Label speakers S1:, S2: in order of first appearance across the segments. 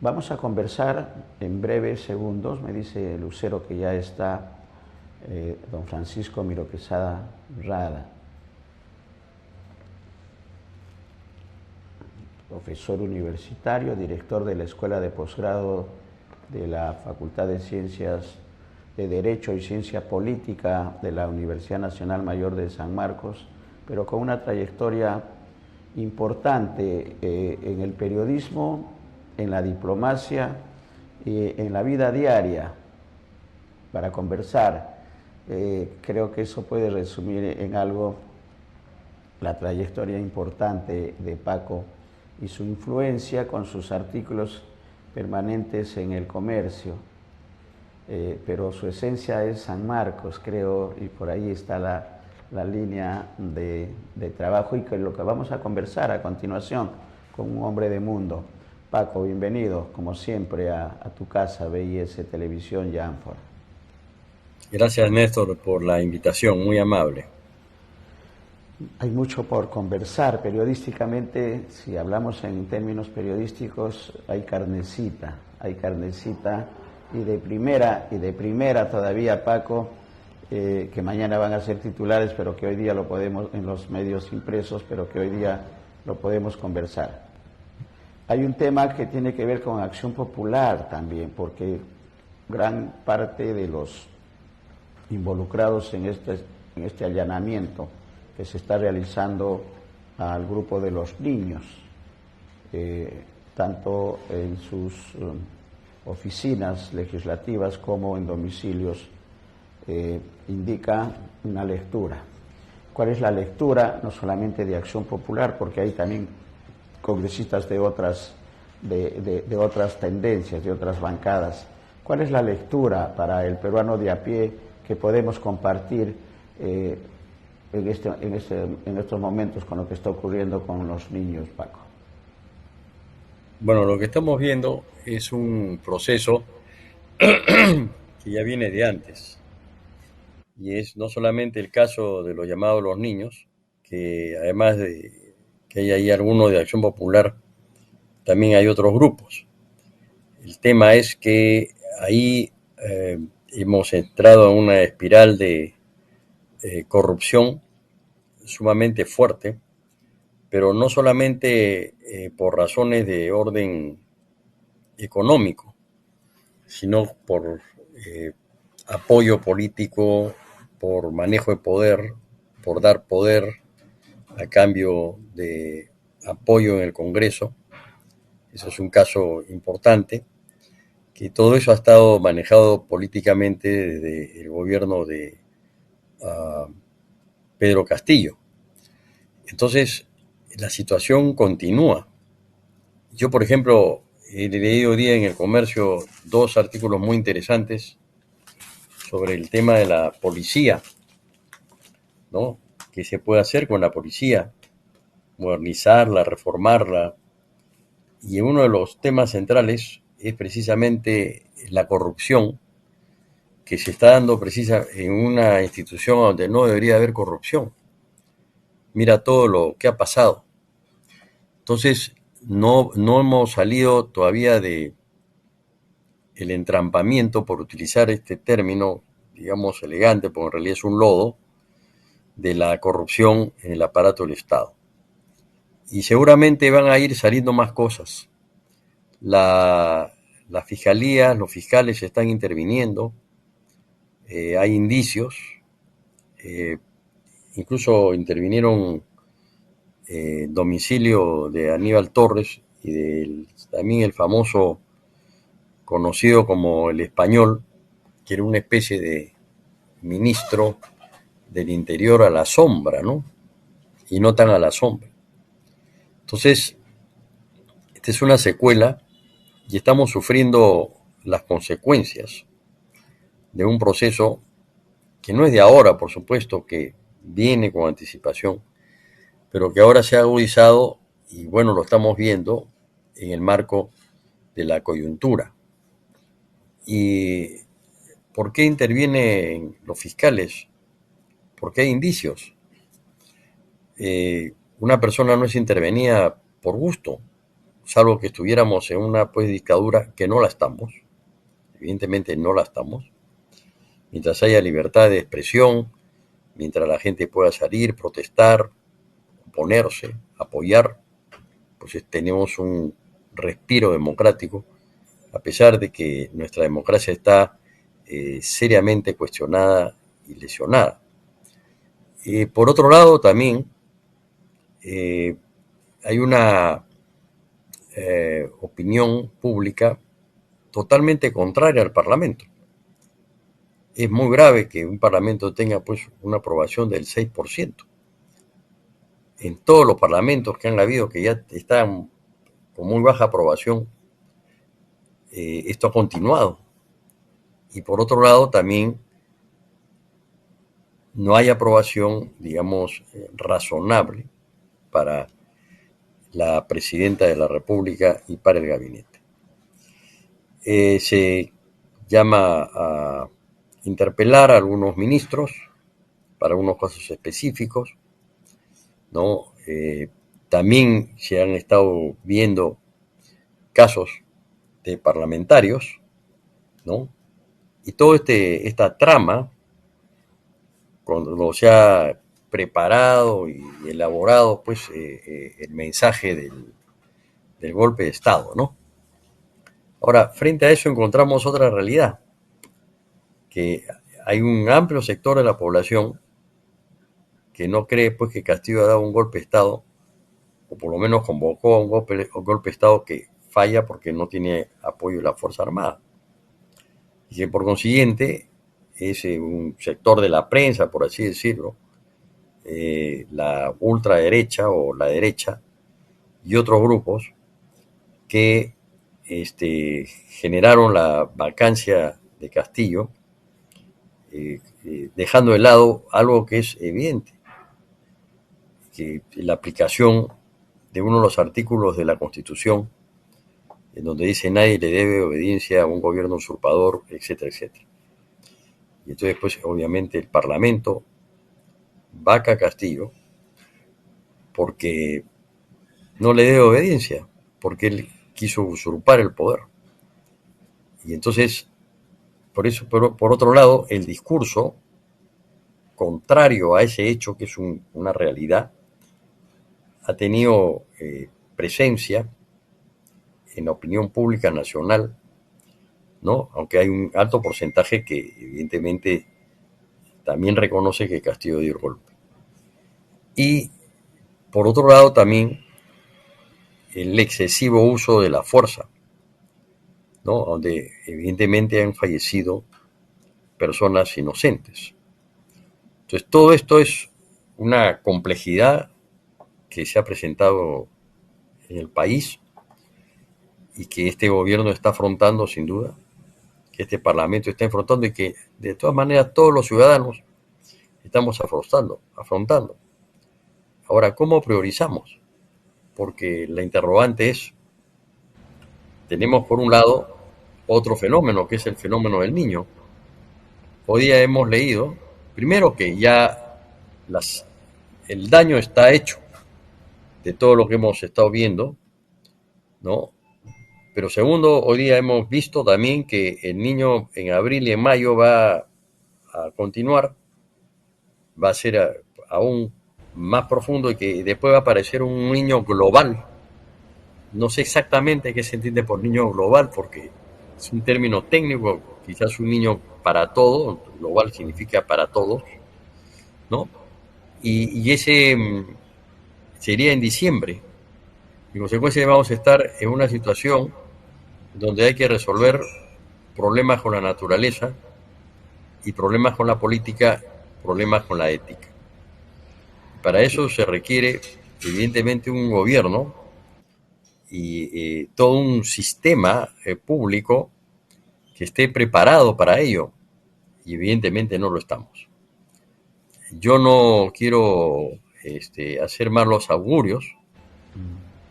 S1: Vamos a conversar en breves segundos. Me dice Lucero que ya está don Francisco Miro Quesada Rada, profesor universitario, director de la Escuela de Posgrado de la Facultad de Ciencias de Derecho y Ciencia Política de la Universidad Nacional Mayor de San Marcos, pero con una trayectoria importante en el periodismo, en la diplomacia y en la vida diaria para conversar. Creo que eso puede resumir en algo la trayectoria importante de Paco y su influencia con sus artículos permanentes en El Comercio. Pero su esencia es San Marcos, creo, y por ahí está la línea de trabajo y que lo que vamos a conversar a continuación con un hombre de mundo. Paco, bienvenido, como siempre, a tu casa, BIS Televisión Yanfor.
S2: Gracias, Néstor, por la invitación, muy amable.
S1: Hay mucho por conversar periodísticamente. Si hablamos en términos periodísticos, hay carnecita y de primera todavía, Paco, que mañana van a ser titulares, pero que hoy día lo podemos, en los medios impresos, pero que hoy día lo podemos conversar. Hay un tema que tiene que ver con acción popular también, porque gran parte de los involucrados en este allanamiento que se está realizando al grupo de los niños, tanto en sus oficinas legislativas como en domicilios, indica una lectura. ¿Cuál es la lectura? No solamente de Acción Popular, porque hay también congresistas de otras tendencias, de otras bancadas. ¿Cuál es la lectura para el peruano de a pie que podemos compartir en estos momentos con lo que está ocurriendo con los niños, Paco?
S2: Bueno, lo que estamos viendo es un proceso que ya viene de antes, y es no solamente el caso de los llamados los niños, que además de que hay ahí algunos de Acción Popular, también hay otros grupos. El tema es que ahí hemos entrado en una espiral de corrupción sumamente fuerte, pero no solamente por razones de orden económico, sino por eh, apoyo político, por manejo de poder, por dar poder a cambio de apoyo en el Congreso. Eso es un caso importante, que todo eso ha estado manejado políticamente desde el gobierno de Pedro Castillo. Entonces, la situación continúa. Yo, por ejemplo, he leído hoy día en El Comercio dos artículos muy interesantes sobre el tema de la policía, ¿no? ¿Qué se puede hacer con la policía? Modernizarla, reformarla. Y uno de los temas centrales es precisamente la corrupción que se está dando precisa en una institución donde no debería haber corrupción. Mira todo lo que ha pasado. Entonces, no hemos salido todavía de el entrampamiento, por utilizar este término, digamos, elegante, porque en realidad es un lodo, de la corrupción en el aparato del Estado. Y seguramente van a ir saliendo más cosas. La fiscalía, los fiscales están interviniendo, hay indicios, eh, incluso intervinieron domicilio de Aníbal Torres y también el famoso conocido como el Español, que era una especie de ministro del Interior a la sombra, ¿no? Y no tan a la sombra. Entonces, esta es una secuela y estamos sufriendo las consecuencias de un proceso que no es de ahora, por supuesto, que viene con anticipación, pero que ahora se ha agudizado y bueno, lo estamos viendo en el marco de la coyuntura. ¿Y por qué intervienen los fiscales? Porque hay indicios. Una persona no es intervenida por gusto, salvo que estuviéramos en una pues dictadura, que no la estamos, evidentemente no la estamos, mientras haya libertad de expresión, mientras la gente pueda salir, protestar, oponerse, apoyar, pues tenemos un respiro democrático, a pesar de que nuestra democracia está seriamente cuestionada y lesionada. Por otro lado, también hay una opinión pública totalmente contraria al Parlamento. Es muy grave que un Parlamento tenga pues una aprobación del 6%. En todos los parlamentos que han habido que ya están con muy baja aprobación, esto ha continuado. Y por otro lado, también no hay aprobación, digamos, razonable para la presidenta de la República y para el gabinete. Se llama a interpelar a algunos ministros para unos casos específicos, ¿no? También se han estado viendo casos de parlamentarios, ¿no? Y toda esta trama, cuando se ha preparado y elaborado pues el mensaje del golpe de Estado, ¿no? Ahora, frente a eso encontramos otra realidad, que hay un amplio sector de la población que no cree pues que Castillo ha dado un golpe de Estado, o por lo menos convocó a un golpe de Estado que falla porque no tiene apoyo de la Fuerza Armada. Y que por consiguiente es un sector de la prensa, por así decirlo, la ultraderecha o la derecha y otros grupos que generaron la vacancia de Castillo, dejando de lado algo que es evidente, que la aplicación de uno de los artículos de la Constitución, en donde dice nadie le debe obediencia a un gobierno usurpador, etcétera, etcétera. Y entonces, pues, obviamente el Parlamento vaca a Castillo porque no le debe obediencia, porque él quiso usurpar el poder. Y entonces, por eso, por otro lado, el discurso contrario a ese hecho, que es una realidad, ha tenido presencia en la opinión pública nacional, ¿no? Aunque hay un alto porcentaje que evidentemente también reconoce que Castillo dio el golpe. Y por otro lado también el excesivo uso de la fuerza, ¿no? Donde evidentemente han fallecido personas inocentes. Entonces todo esto es una complejidad que se ha presentado en el país y que este gobierno está afrontando sin duda, que este parlamento está afrontando y que de todas maneras todos los ciudadanos estamos afrontando. Ahora, ¿cómo priorizamos? Porque la interrogante es, tenemos por un lado otro fenómeno, que es el fenómeno del niño. Hoy día hemos leído, primero que ya el daño está hecho de todo lo que hemos estado viendo, ¿no? Pero segundo, hoy día hemos visto también que el niño en abril y en mayo va a continuar, va a ser aún más profundo y que después va a aparecer un niño global. No sé exactamente qué se entiende por niño global, porque es un término técnico, quizás un niño para todo, global significa para todos, ¿no? Y ese sería en diciembre. En consecuencia vamos a estar en una situación donde hay que resolver problemas con la naturaleza y problemas con la política, problemas con la ética. Para eso se requiere evidentemente un gobierno y todo un sistema público que esté preparado para ello, y evidentemente no lo estamos. Yo no quiero hacer malos augurios,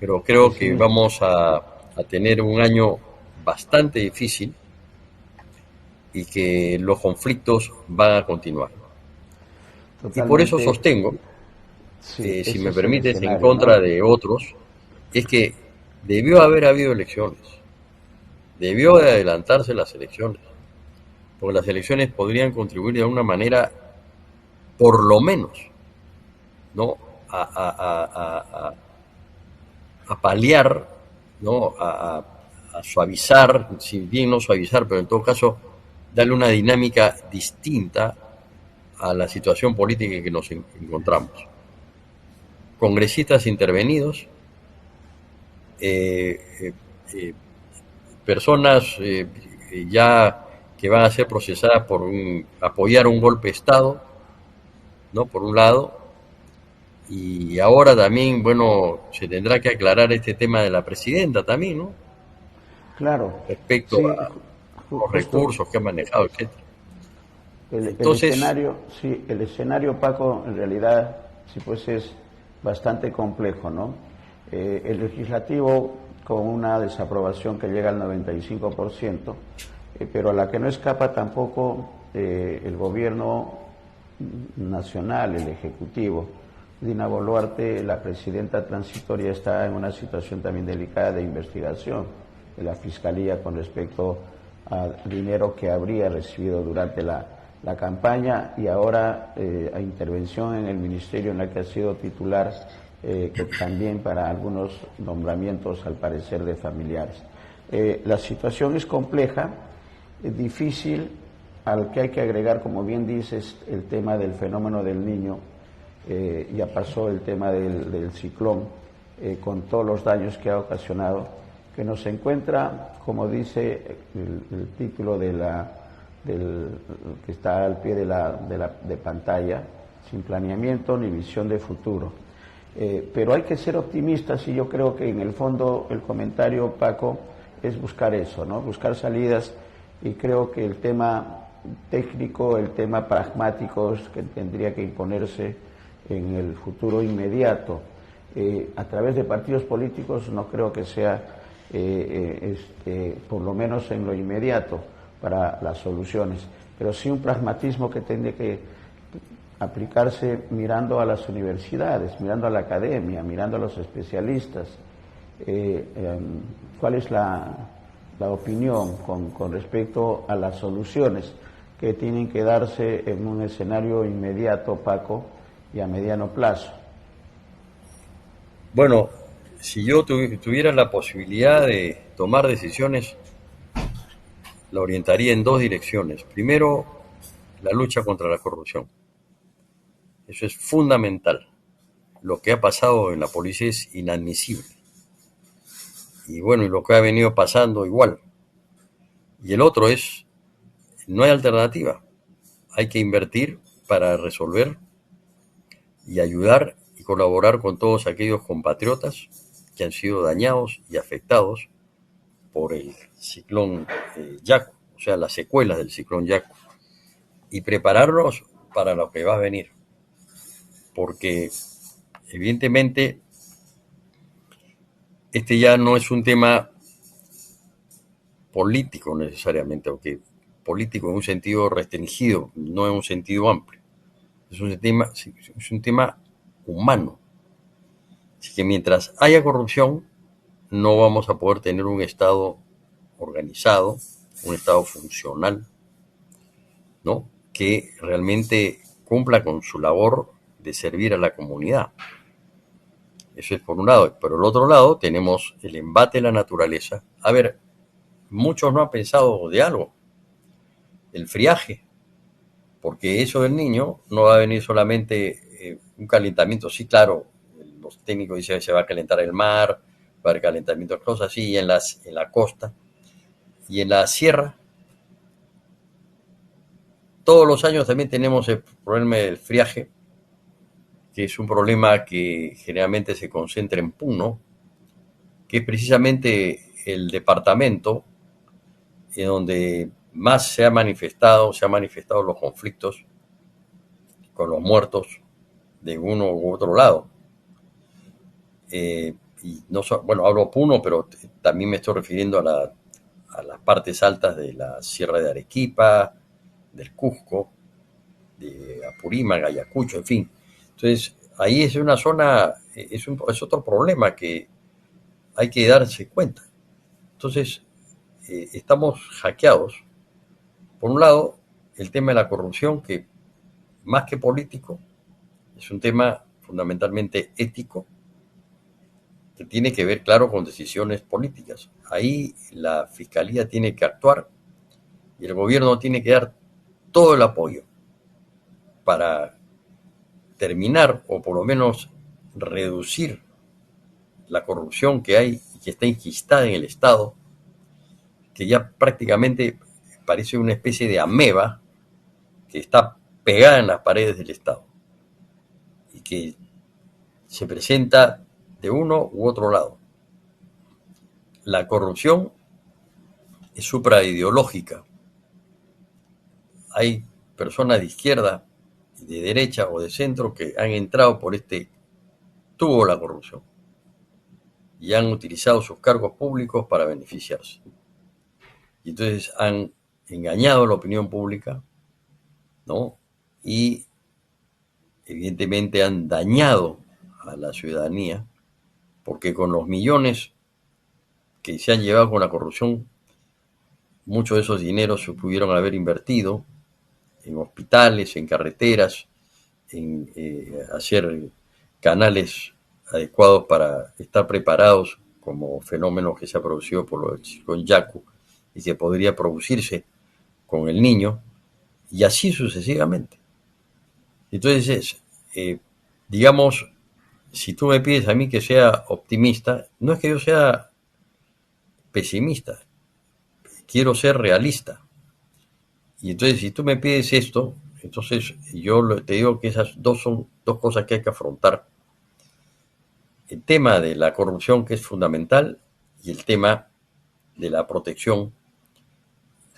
S2: pero creo que vamos a tener un año bastante difícil y que los conflictos van a continuar.
S1: Totalmente.
S2: Y por eso sostengo,
S1: Sí,
S2: si me
S1: es el
S2: permites, en
S1: escenario,
S2: contra
S1: ¿no?
S2: de otros, es que debió haber habido elecciones, debió de adelantarse las elecciones, porque las elecciones podrían contribuir de alguna manera, por lo menos, ¿no? a, a, a, a, a paliar, ¿no? A suavizar, si bien no suavizar, pero en todo caso darle una dinámica distinta a la situación política en que nos encontramos. Congresistas intervenidos, eh, eh, eh, personas ya que van a ser procesadas por apoyar un golpe de Estado, ¿no? Por un lado, y ahora también, bueno, se tendrá que aclarar este tema de la presidenta también, ¿no?
S1: Claro,
S2: Respecto
S1: sí,
S2: a los
S1: justo
S2: recursos que ha manejado, etcétera.
S1: el
S2: Entonces,
S1: escenario, sí, el escenario, Paco, en realidad, sí, pues es bastante complejo, ¿no? El legislativo con una desaprobación que llega al 95%, pero a la que no escapa tampoco el gobierno nacional, el ejecutivo. Dina Boluarte, la presidenta transitoria, está en una situación también delicada de investigación de la Fiscalía con respecto a dinero que habría recibido durante la campaña y ahora a intervención en el ministerio en la que ha sido titular, que también para algunos nombramientos al parecer de familiares. La situación es compleja, es difícil, al que hay que agregar, como bien dices, el tema del fenómeno del Niño. Ya pasó el tema del ciclón, con todos los daños que ha ocasionado, que nos encuentra, como dice el título del que está al pie de pantalla, sin planeamiento ni visión de futuro. Pero hay que ser optimistas y yo creo que en el fondo el comentario, Paco, es buscar eso, ¿no? Buscar salidas, y creo que el tema técnico, el tema pragmático que tendría que imponerse en el futuro inmediato, a través de partidos políticos, no creo que sea, por lo menos en lo inmediato, para las soluciones, pero sí un pragmatismo que tiene que aplicarse mirando a las universidades, mirando a la academia, mirando a los especialistas. ¿Cuál es la opinión con respecto a las soluciones que tienen que darse en un escenario inmediato, Paco, y a mediano plazo?
S2: bueno, si yo tuviera la posibilidad de tomar decisiones, la orientaría en dos direcciones. Primero, la lucha contra la corrupción. Eso es fundamental. Lo que ha pasado en la policía es inadmisible. Y bueno, y lo que ha venido pasando igual. Y el otro es, no hay alternativa. Hay que invertir para resolver y ayudar y colaborar con todos aquellos compatriotas que han sido dañados y afectados por el ciclón Yaku, o sea, las secuelas del ciclón Yaku, y prepararnos para lo que va a venir, porque evidentemente este ya no es un tema político necesariamente, aunque político en un sentido restringido, no en un sentido amplio. Es un tema humano. Así que mientras haya corrupción, no vamos a poder tener un Estado organizado, un Estado funcional, ¿no? Que realmente cumpla con su labor de servir a la comunidad. Eso es por un lado. Por el otro lado, tenemos el embate de la naturaleza. A ver, muchos no han pensado de algo, el friaje, porque eso del Niño no va a venir solamente un calentamiento. Sí, claro, los técnicos dicen que se va a calentar el mar, va a haber calentamiento, cosas así, en la costa y en la sierra. Todos los años también tenemos el problema del friaje, que es un problema que generalmente se concentra en Puno, que es precisamente el departamento en donde más se han manifestado los conflictos con los muertos de uno u otro lado. Y no bueno, hablo Puno, pero también me estoy refiriendo a las partes altas de la Sierra de Arequipa, del Cusco, de Apurímac, Ayacucho, en fin. Entonces, ahí es una zona, es otro problema que hay que darse cuenta. Entonces, estamos hackeados. Por un lado, el tema de la corrupción, que más que político, es un tema fundamentalmente ético, que tiene que ver, claro, con decisiones políticas. Ahí la Fiscalía tiene que actuar y el gobierno tiene que dar todo el apoyo para terminar o por lo menos reducir la corrupción que hay y que está enquistada en el Estado, que ya prácticamente parece una especie de ameba que está pegada en las paredes del Estado y que se presenta de uno u otro lado. La corrupción es supraideológica. Hay personas de izquierda, de derecha o de centro que han entrado por este tubo de la corrupción y han utilizado sus cargos públicos para beneficiarse. Y entonces han engañado a la opinión pública, ¿no? Y evidentemente han dañado a la ciudadanía, porque con los millones que se han llevado con la corrupción, muchos de esos dineros se pudieron haber invertido en hospitales, en carreteras, en hacer canales adecuados para estar preparados como fenómeno que se ha producido por lo con Yaku y que podría producirse con el niño, y así sucesivamente. Entonces, digamos, si tú me pides a mí que sea optimista, no es que yo sea pesimista, quiero ser realista. Y entonces, si tú me pides esto, entonces yo te digo que esas dos son dos cosas que hay que afrontar. El tema de la corrupción, que es fundamental, y el tema de la protección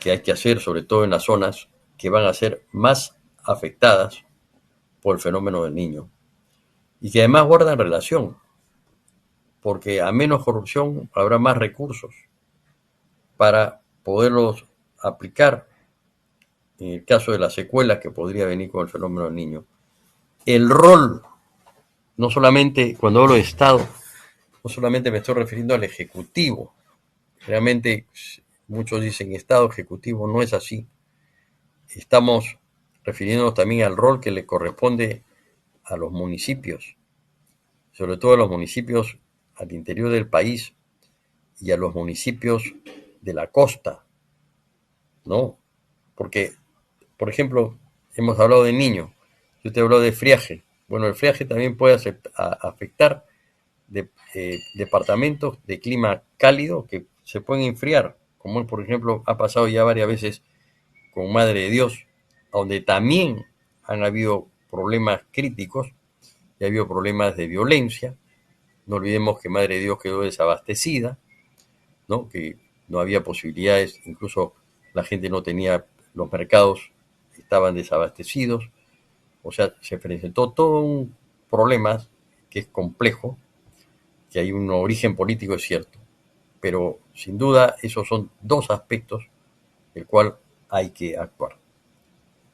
S2: que hay que hacer, sobre todo en las zonas que van a ser más afectadas por el fenómeno del niño. Y que además guardan relación, porque a menos corrupción habrá más recursos para poderlos aplicar en el caso de las secuelas que podría venir con el fenómeno del niño. El rol, no solamente cuando hablo de Estado, no solamente me estoy refiriendo al Ejecutivo. Realmente muchos dicen Estado Ejecutivo, no es así. Estamos refiriéndonos también al rol que le corresponde a los municipios, sobre todo a los municipios al interior del país y a los municipios de la costa, ¿no? Porque, por ejemplo, hemos hablado de niños, yo te he hablado de friaje. Bueno, el friaje también puede afectar departamentos de clima cálido que se pueden enfriar, como por ejemplo ha pasado ya varias veces con Madre de Dios, donde también han habido problemas críticos y ha habido problemas de violencia. No olvidemos que Madre de Dios quedó desabastecida, ¿no? Que no había posibilidades, incluso la gente no tenía, los mercados estaban desabastecidos, o sea, se presentó todo un problema que es complejo, que hay un origen político, es cierto, pero sin duda esos son dos aspectos del cual hay que actuar.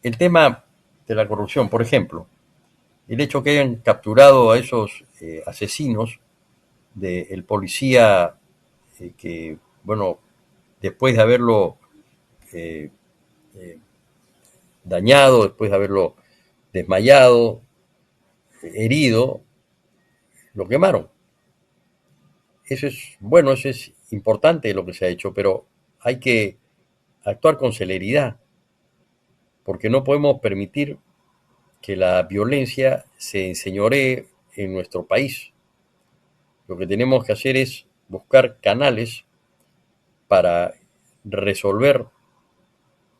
S2: El tema de la corrupción, por ejemplo, el hecho que hayan capturado a esos asesinos del policía que, bueno, después de haberlo eh, eh, dañado, después de haberlo desmayado, herido, lo quemaron. Eso es bueno, eso es importante lo que se ha hecho, pero hay que actuar con celeridad, porque no podemos permitir que la violencia se enseñoree en nuestro país. Lo que tenemos que hacer es buscar canales para resolver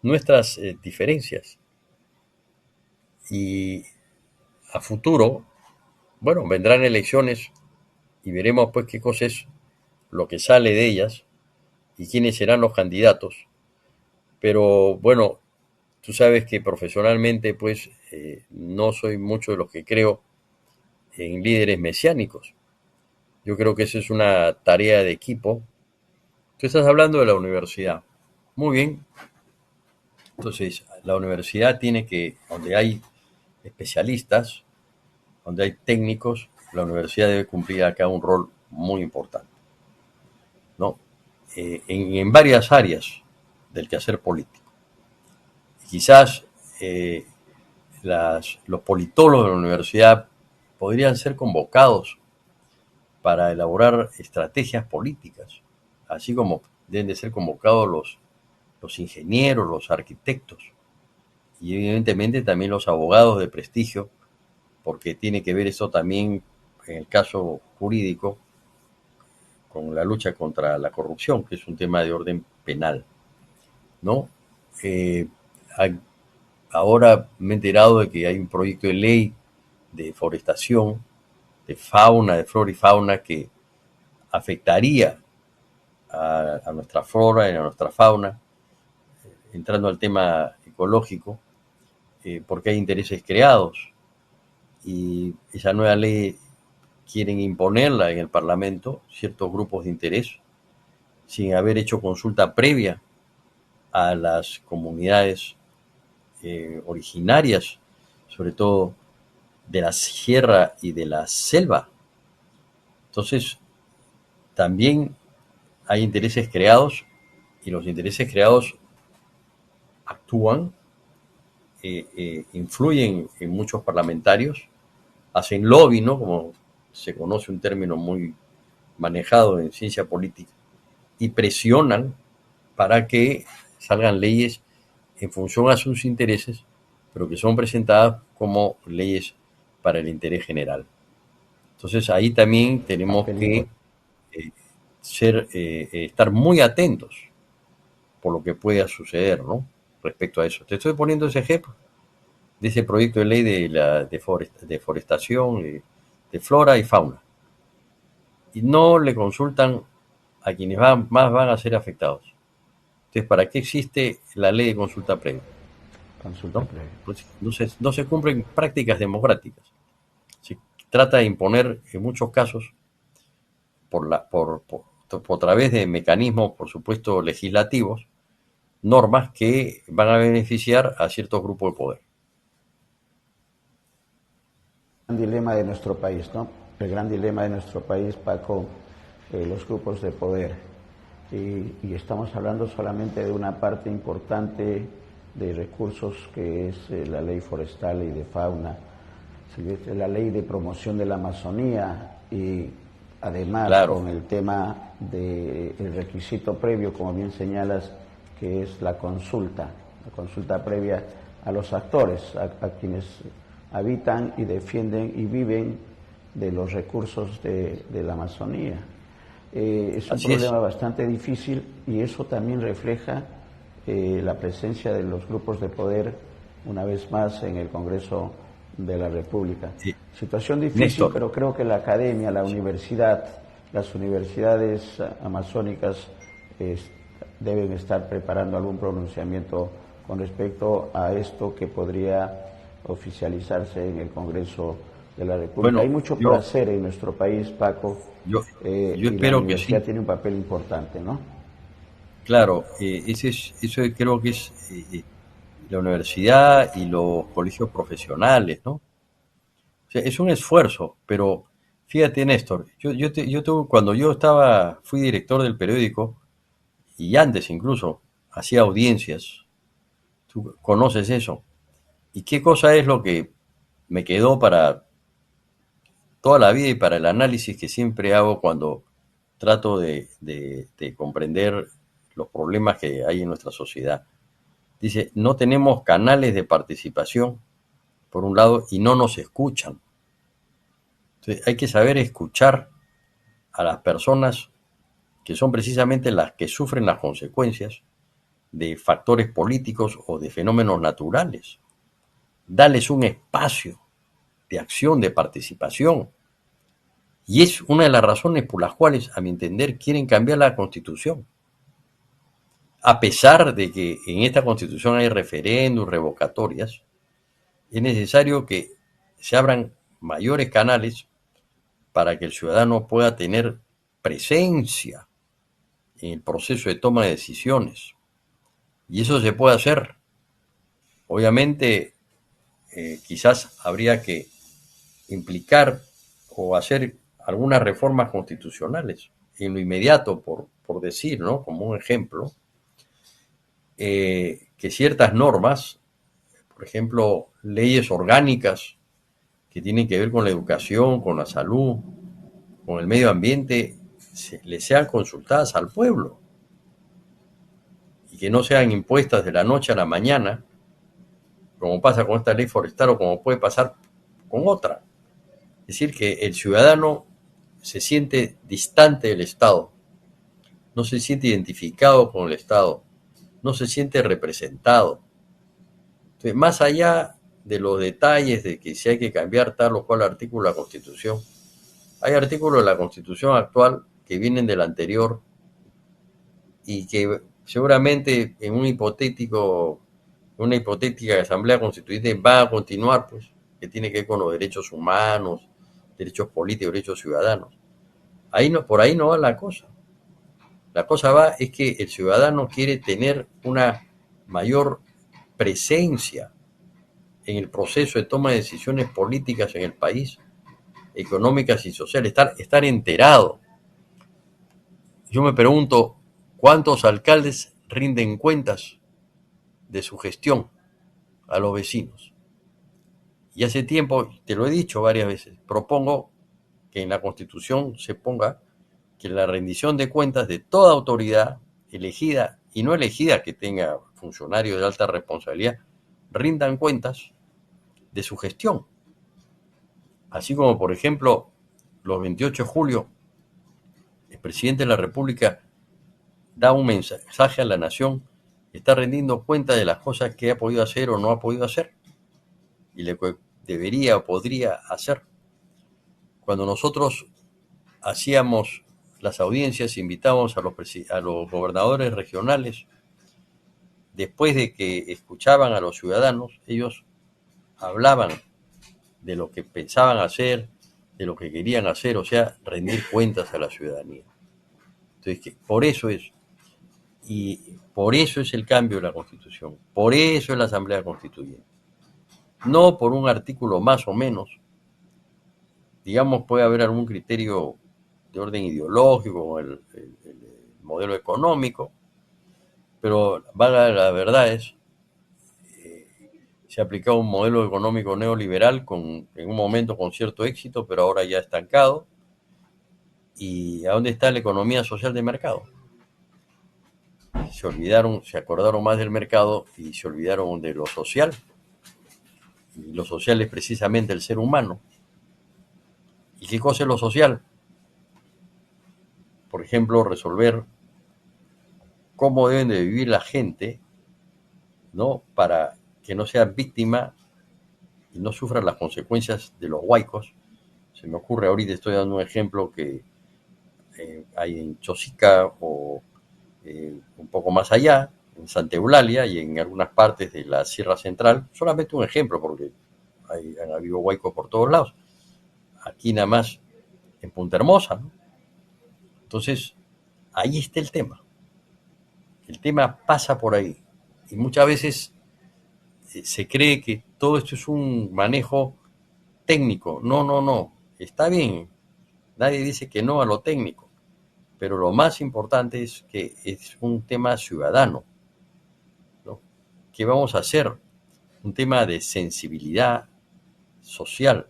S2: nuestras diferencias. Y a futuro, bueno, vendrán elecciones y veremos pues qué cosa es lo que sale de ellas y quiénes serán los candidatos. Pero bueno, tú sabes que profesionalmente pues no soy mucho de los que creo en líderes mesiánicos. Yo creo que esa es una tarea de equipo. Tú estás hablando de la universidad. Muy bien. Entonces, la universidad tiene que, donde hay especialistas, donde hay técnicos, la universidad debe cumplir acá un rol muy importante. en varias áreas del quehacer político. Quizás los politólogos de la universidad podrían ser convocados para elaborar estrategias políticas, así como deben de ser convocados los ingenieros, los arquitectos y evidentemente también los abogados de prestigio, porque tiene que ver eso también en el caso jurídico con la lucha contra la corrupción, que es un tema de orden penal, ¿no? Eh, Ahora me he enterado de que hay un proyecto de ley de deforestación, de fauna, de flora y fauna, que afectaría a nuestra flora y a nuestra fauna, entrando al tema ecológico, porque hay intereses creados y esa nueva ley quieren imponerla en el Parlamento ciertos grupos de interés sin haber hecho consulta previa a las comunidades originarias, sobre todo de la sierra y de la selva. Entonces, también hay intereses creados y los intereses creados actúan, influyen en muchos parlamentarios, hacen lobby, ¿no? Como se conoce un término muy manejado en ciencia política, y presionan para que salgan leyes en función a sus intereses, pero que son presentadas como leyes para el interés general. Entonces ahí también tenemos
S1: Papel
S2: que
S1: importante.
S2: estar muy atentos por lo que pueda suceder, ¿no? Respecto a eso. Te estoy poniendo ese ejemplo de ese proyecto de ley de la deforestación de flora y fauna. Y no le consultan a quienes más van a ser afectados. Entonces, ¿para qué existe la ley de consulta previa?
S1: Consulta
S2: ¿No?
S1: previa.
S2: Pues no se cumplen prácticas democráticas. Se trata de imponer, en muchos casos, por través de mecanismos, por supuesto, legislativos, normas que van a beneficiar a ciertos grupos de poder.
S1: El dilema de nuestro país, ¿no? El gran dilema de nuestro país, Paco, los grupos de poder. Y estamos hablando solamente de una parte importante de recursos que es la ley forestal y de fauna, la ley de promoción de la Amazonía y además
S2: Claro,
S1: con el tema del requisito previo, como bien señalas, que es la consulta previa a los actores, a quienes habitan y defienden y viven de los recursos de la Amazonía. Es un
S2: así es.
S1: problema bastante difícil y eso también refleja la presencia de los grupos de poder una vez más en el Congreso de la República.
S2: Eh,
S1: Situación difícil,
S2: Néstor,
S1: pero creo que la academia, la universidad, las universidades amazónicas deben estar preparando algún pronunciamiento con respecto a esto que podría oficializarse en el Congreso de la República. Hay
S2: bueno,
S1: mucho por hacer en nuestro país, Paco,
S2: yo, yo
S1: y la
S2: espero que
S1: universidad
S2: sí.
S1: tiene un papel importante, ¿no?
S2: Claro, eso creo que es la universidad y los colegios profesionales, ¿no? O sea, es un esfuerzo, pero fíjate, Néstor, cuando fui director del periódico y antes incluso hacía audiencias, tú conoces eso. ¿Y qué cosa es lo que me quedó para toda la vida y para el análisis que siempre hago cuando trato de comprender los problemas que hay en nuestra sociedad? Dice, no tenemos canales de participación, por un lado, y no nos escuchan. Entonces, hay que saber escuchar a las personas que son precisamente las que sufren las consecuencias de factores políticos o de fenómenos naturales. Darles un espacio de acción, de participación. Y es una de las razones por las cuales, a mi entender, quieren cambiar la Constitución. A pesar de que en esta Constitución hay referéndums, revocatorias, es necesario que se abran mayores canales para que el ciudadano pueda tener presencia en el proceso de toma de decisiones. Y eso se puede hacer. Obviamente, quizás habría que implicar o hacer algunas reformas constitucionales en lo inmediato, por decir, ¿no? Como un ejemplo, que ciertas normas, por ejemplo, leyes orgánicas que tienen que ver con la educación, con la salud, con el medio ambiente, le sean consultadas al pueblo y que no sean impuestas de la noche a la mañana, como pasa con esta ley forestal o como puede pasar con otra. Es decir, que el ciudadano se siente distante del Estado, no se siente identificado con el Estado, no se siente representado. Entonces, más allá de los detalles de que si hay que cambiar tal o cual artículo de la Constitución, hay artículos de la Constitución actual que vienen del anterior y que seguramente en una hipotética asamblea constituyente va a continuar, pues, que tiene que ver con los derechos humanos, derechos políticos, derechos ciudadanos. Ahí no, por ahí no va la cosa. La cosa va es que el ciudadano quiere tener una mayor presencia en el proceso de toma de decisiones políticas en el país, económicas y sociales, estar enterado. Yo me pregunto, ¿cuántos alcaldes rinden cuentas de su gestión a los vecinos? Y hace tiempo, te lo he dicho varias veces, propongo que en la Constitución se ponga que la rendición de cuentas de toda autoridad elegida y no elegida que tenga funcionarios de alta responsabilidad, rindan cuentas de su gestión. Así como, por ejemplo, los 28 de julio, el presidente de la República da un mensaje a la nación, está rendiendo cuenta de las cosas que ha podido hacer o no ha podido hacer, y lo que debería o podría hacer. Cuando nosotros hacíamos las audiencias, invitábamos a los gobernadores regionales, después de que escuchaban a los ciudadanos, ellos hablaban de lo que pensaban hacer, de lo que querían hacer, o sea, rendir cuentas a la ciudadanía. Entonces, por eso es, y por eso es el cambio de la Constitución, por eso es la Asamblea Constituyente. No por un artículo más o menos, digamos, puede haber algún criterio de orden ideológico, el modelo económico, pero la verdad es, se ha aplicado un modelo económico neoliberal en un momento con cierto éxito, pero ahora ya estancado. ¿Y a dónde está la economía social de mercado? Se acordaron más del mercado y se olvidaron de lo social. Y lo social es precisamente el ser humano. ¿Y qué cosa es lo social? Por ejemplo, resolver cómo deben de vivir la gente, ¿no? Para que no sea víctima y no sufra las consecuencias de los huaicos. Se me ocurre ahorita, estoy dando un ejemplo que hay en Chosica o un poco más allá, en Santa Eulalia y en algunas partes de la Sierra Central. Solamente un ejemplo, porque han habido huaicos por todos lados. Aquí nada más en Punta Hermosa, ¿no? Entonces, ahí está el tema. El tema pasa por ahí. Y muchas veces se cree que todo esto es un manejo técnico. No, no, no. Está bien. Nadie dice que no a lo técnico. Pero lo más importante es que es un tema ciudadano, ¿no? ¿Qué vamos a hacer? Un tema de sensibilidad social.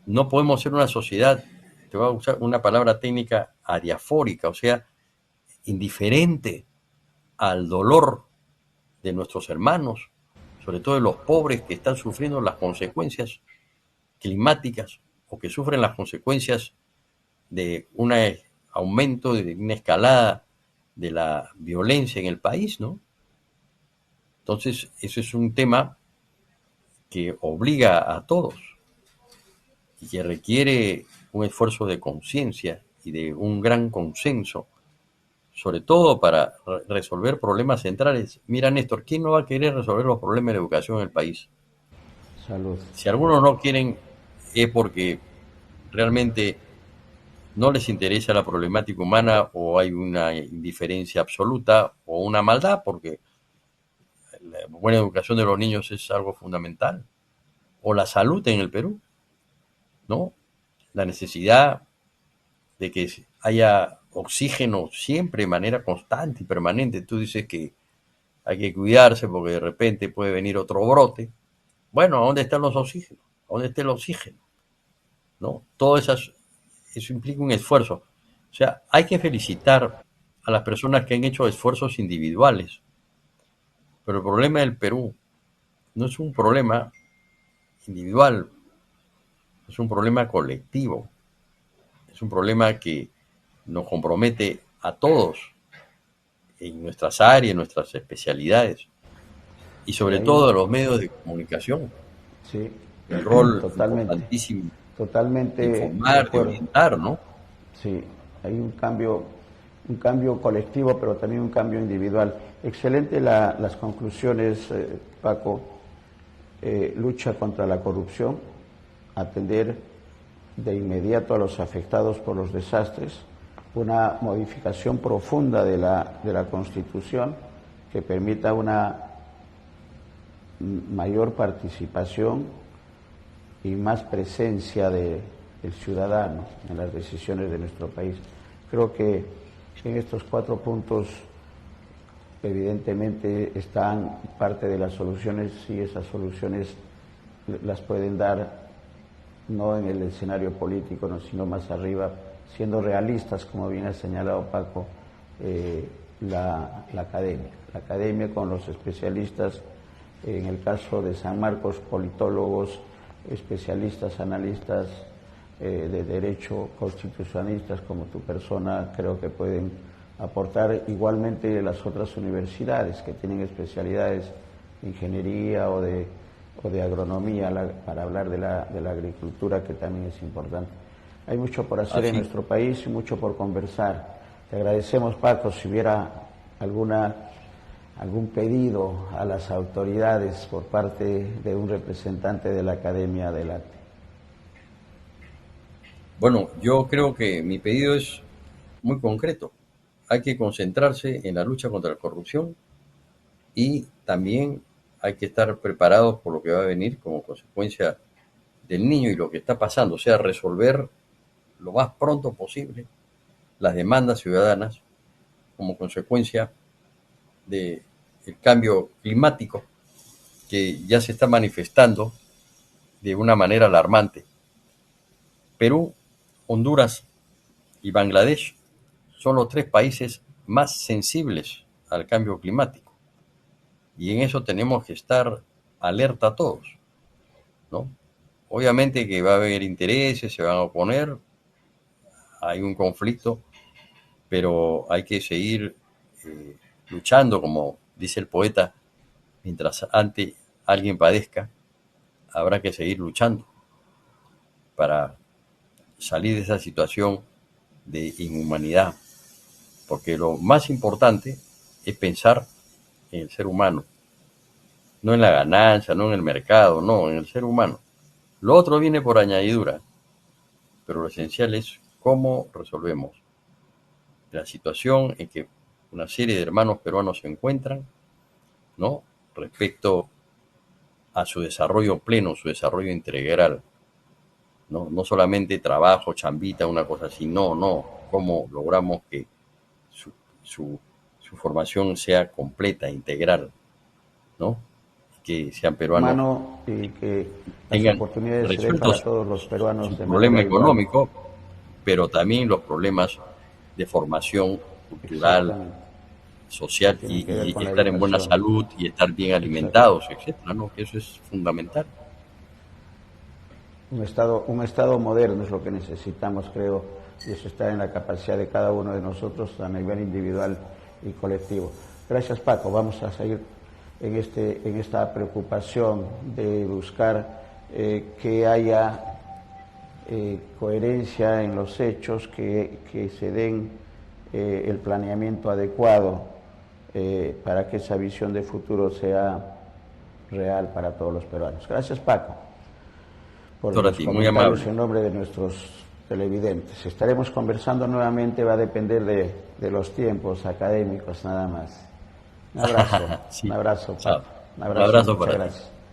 S2: No podemos ser una sociedad, te voy a usar una palabra técnica, adiafórica, o sea, indiferente al dolor de nuestros hermanos, sobre todo de los pobres que están sufriendo las consecuencias climáticas o que sufren las consecuencias de un aumento, de una escalada de la violencia en el país, ¿no? Entonces, eso es un tema que obliga a todos y que requiere un esfuerzo de conciencia y de un gran consenso, sobre todo para resolver problemas centrales. Mira, Néstor, ¿quién no va a querer resolver los problemas de educación en el país?
S1: Salud.
S2: Si algunos no quieren, es porque realmente no les interesa la problemática humana o hay una indiferencia absoluta o una maldad, porque la buena educación de los niños es algo fundamental. O la salud en el Perú, ¿no? La necesidad de que haya oxígeno siempre de manera constante y permanente. Tú dices que hay que cuidarse porque de repente puede venir otro brote. Bueno, ¿a dónde están los oxígenos? ¿A dónde está el oxígeno? ¿No? Todo eso implica un esfuerzo. O sea, hay que felicitar a las personas que han hecho esfuerzos individuales. Pero el problema del Perú no es un problema individual, es un problema colectivo. Es un problema que nos compromete a todos en nuestras áreas, en nuestras especialidades y
S1: Sí,
S2: sobre todo a los medios de comunicación.
S1: sí,
S2: El rol
S1: totalmente,
S2: importantísimo de
S1: totalmente de
S2: informar, de
S1: acuerdo.
S2: orientar, ¿no?
S1: Sí, hay un cambio colectivo, pero también un cambio individual. Excelente las conclusiones, Paco. Lucha contra la corrupción, atender de inmediato a los afectados por los desastres, una modificación profunda de la Constitución que permita una mayor participación y más presencia del ciudadano en las decisiones de nuestro país. Creo que en estos 4 puntos evidentemente están parte de las soluciones y esas soluciones las pueden dar no en el escenario político, no, sino más arriba, siendo realistas, como bien ha señalado Paco, la academia con los especialistas, en el caso de San Marcos, politólogos, especialistas, analistas de derecho, constitucionalistas como tu persona, creo que pueden aportar igualmente las otras universidades que tienen especialidades de ingeniería o de agronomía, para hablar de la agricultura, que también es importante. Hay mucho por hacer en nuestro país y mucho por conversar. Te agradecemos, Paco. Si hubiera algún pedido a las autoridades por parte de un representante de la Academia, adelante.
S2: Bueno, yo creo que mi pedido es muy concreto. Hay que concentrarse en la lucha contra la corrupción y también hay que estar preparados por lo que va a venir como consecuencia del niño y lo que está pasando, o sea, resolver lo más pronto posible las demandas ciudadanas como consecuencia del cambio climático que ya se está manifestando de una manera alarmante. Perú, Honduras y Bangladesh son los 3 países más sensibles al cambio climático. Y en eso tenemos que estar alerta todos, ¿no? Obviamente que va a haber intereses, se van a oponer, hay un conflicto, pero hay que seguir luchando, como dice el poeta, mientras ante alguien padezca, habrá que seguir luchando para salir de esa situación de inhumanidad, porque lo más importante es pensar en el ser humano, no en la ganancia, no en el mercado, no, en el ser humano. Lo otro viene por añadidura, pero lo esencial es cómo resolvemos la situación en que una serie de hermanos peruanos se encuentran, ¿no? Respecto a su desarrollo pleno, su desarrollo integral, ¿no? No solamente trabajo, chambita, una cosa así, no, cómo logramos que su, su, su formación sea completa, integral, ¿no? Que sean peruanos
S1: Humano, y que las
S2: tengan
S1: oportunidades se den para
S2: resueltos
S1: todos los peruanos
S2: su
S1: de
S2: problema
S1: manera igual.
S2: económico, pero también los problemas de formación cultural,
S1: Exactamente, que
S2: social
S1: tienen que ver con
S2: y
S1: la
S2: estar en buena
S1: educación.
S2: salud y estar bien
S1: Exacto.
S2: alimentados, etcétera, ¿no? Que eso es fundamental.
S1: Un estado moderno es lo que necesitamos, creo, y eso está en la capacidad de cada uno de nosotros a nivel individual y colectivo. Gracias, Paco. Vamos a seguir en esta preocupación de buscar que haya coherencia en los hechos, que se den el planeamiento adecuado para que esa visión de futuro sea real para todos los peruanos. Gracias, Paco, por los
S2: Dorothy, muy
S1: comentarios
S2: amable.
S1: en nombre de nuestros televidentes. Estaremos conversando nuevamente, va a depender de los tiempos académicos nada más. Un abrazo,
S2: Sí.
S1: Paco.
S2: Chao.
S1: Un
S2: Un
S1: abrazo,
S2: abrazo
S1: muchas
S2: para ti.
S1: gracias.